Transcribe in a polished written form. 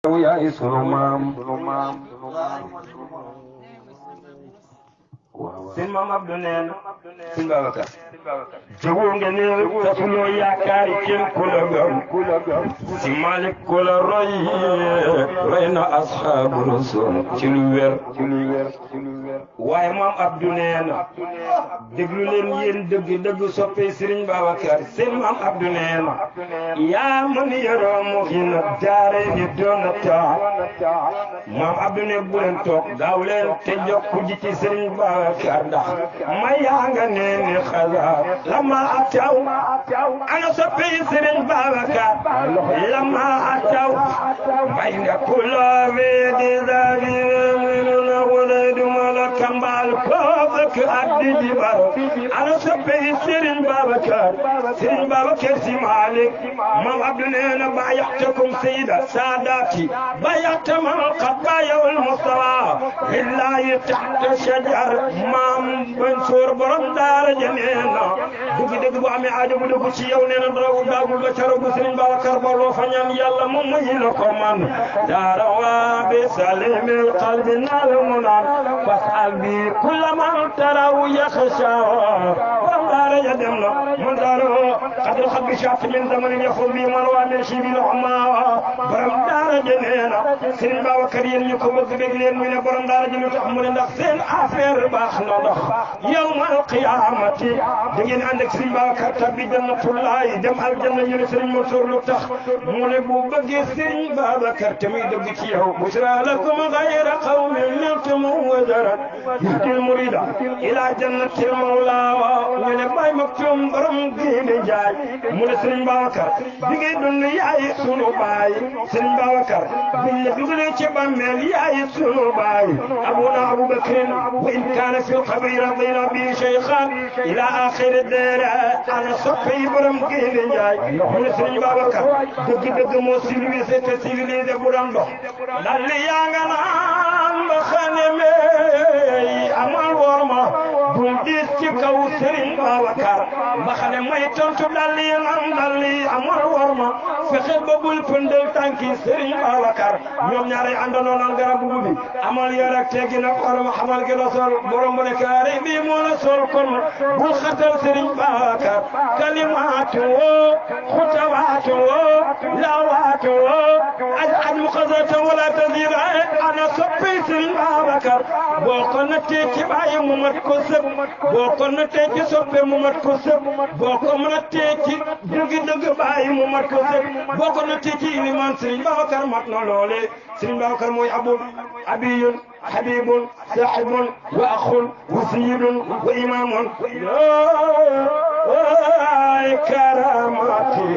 yaay sunu maam sëñ maam Abdou nee na sëñ Babacar jógoo nga ne tasuloo yaakaari kenn ku la gëm si Malick ku la roy na asxaabu rasul ci lu wér waaye maam Abdou nee na déglu leen yéen dëgg soppee Serigne Babacar seen maam Abdou nee na yaa man yoroo mu xina daare ni doona taa maam Abdou ne bu leen toog daaw leen te jokku ji ci Serigne Babacar ndax ma yaa nga nee ni xasaar lama ataw ana soppee Serigne Babacar lama ataw bay nga kuloobe di zabi na wulay du mala kambal koobak addi jibar ana soppee Serigne Babacar si Malick maam Abdou nee na bayaxtakum sayida saadati bayaxta man qad bayawul mustawa billahi taxta shajar maam Mansour borom daara ja nee na dëgg bu amee aajo bu dugg ci yow nee na dara daagul ba caro bu Serigne Babacar ba loo fa ñaan yàlla moom may la ko man daara waa bi salimil qalbi naal mu naan fasal bi kulla man taraw yaxsha borom daara ja dem na mun daara xadr xat bi shaat min zamanin yaxrum bi man waa min shibi noxma borom daara ja nee na Serigne Babacar yéen ñu ko bëgg dégg leen ñu ne borom daara ji lu tax mu ne ndax seen affaire baax na ndox yawmal qiyaamati da ngeen ànd ak Serigne Babacar tabbi jannatullahi dem aljanna ñu ne Serigne Mansour lu tax mu ne bu bëggee Serigne Babacar te muy dëgg ci yow busra lakum ghayra qawmin niltum wajarat yuhdil murida ila jannatil mawla ñu ne Baye Maktoum borom Géene Njaay mu ne Serigne Babacar bi ngay dund yaay sunu baay Serigne Babacar biñ la dugalee ci bàmmeel yaay sunu baay abuna Abubakrin wa in kaana fi lqabri radina bi shaykhan ila axiri dara ana soppey borom Géene Njaay mu ne Serigne Babacar dëgg moo civilisé te civilisé bu doon dox dal li yaa nga naan ba xane meey amal woor ma bul diis ci kaw Serigne Babacar ba xane may tontu dal li amal woor ma fexeel ba bul pëndal tànki Serigne Babacar ñoom ñaari àndandoo naan garab bu bi amal yar ak teggi nag orma xamal gi la sol borom bu ne kaari bi moo la sol kon bul xatal Serigne Babacar kalimaatu woo xutawaatu woo lawaatu woo aj muqaddata wala tazira ana soppi Serigne Babacar boo ko nattee ci bàyyi mu mat ko sëb boo ko nattee ci soppe mu mat ko sëb boo ko nattee ci dëgg bàyyi mu mat ko sëb boo ko nattee ci iliman Serigne Babacar mat na loole Serigne Babacar mooy abiyun habibun sahibun wa axun wa sayyidun wa imamun ay karamati